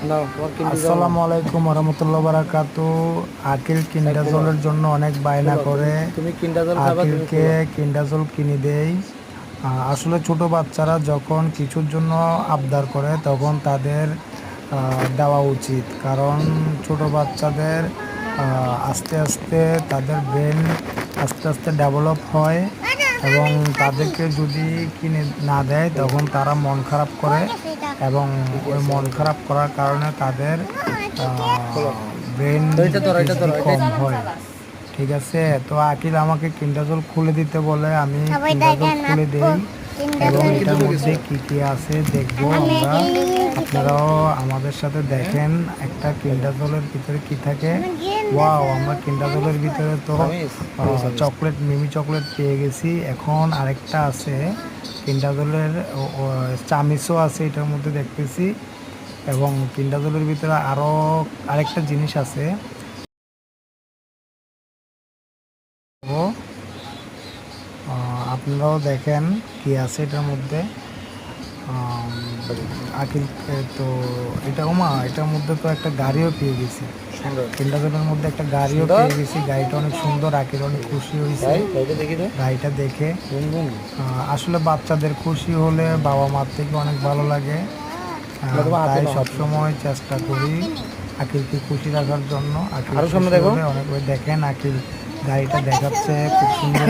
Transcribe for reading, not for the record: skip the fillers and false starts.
আসসালামু আলাইকুম রহমতুল্লাহ বারাকাতু। আকিল কিন্ডাজলের জন্য অনেক বায়না করে, আকিলকে কিন্ডাজল কিনে দেই। আসলে ছোট বাচ্চারা যখন কিছুর জন্য আবদার করে তখন তাদের দেওয়া উচিত, কারণ ছোট বাচ্চাদের আস্তে আস্তে তাদের ব্রেন আস্তে আস্তে ডেভেলপ হয়, এবং তাদেরকে যদি কিনে না দেয় তখন তারা মন খারাপ করে, এবং ওই মন খারাপ করার কারণে তাদের ব্রেন কম হয়। ঠিক আছে, তো আকিল আমাকে কিন্ডাজল খুলে দিতে বলে, আমি কিন্ডাজল খুলে দেই এবং এটার মধ্যে কি কি আছে দেখবো আমরা। আপনারাও আমাদের সাথে দেখেন একটা কিন্ডাজলের ভিতরে কি থাকে। ওয়াও, আমরা কিন্ডাজলের ভিতরে তো চকলেট, মিমি চকলেট পেয়ে গেছি। এখন আরেকটা আছে কিন্ডাজলের চামিচও আছে এটার মধ্যে দেখতেছি, এবং কিন্ডাজলের ভিতরে আরও আরেকটা জিনিস আছে। আপনারাও দেখেন কি আছে এটার মধ্যে। আকিল তো এটা এটার মধ্যে তো একটা গাড়িও পেয়ে গেছি, কিন্ডাজলের মধ্যে একটা গাড়িও পেয়ে গেছি। গাড়িটা অনেক সুন্দর, আকিল অনেক খুশি হয়েছে গাড়িটা দেখে। আসলে বাচ্চাদের খুশি হলে বাবা মার থেকে অনেক ভালো লাগে, তাই সবসময় চেষ্টা করি আকিলকে খুশি রাখার জন্য। আকিল অনেক দেখেন, আকিল গাড়িটা দেখাচ্ছে খুব সুন্দর।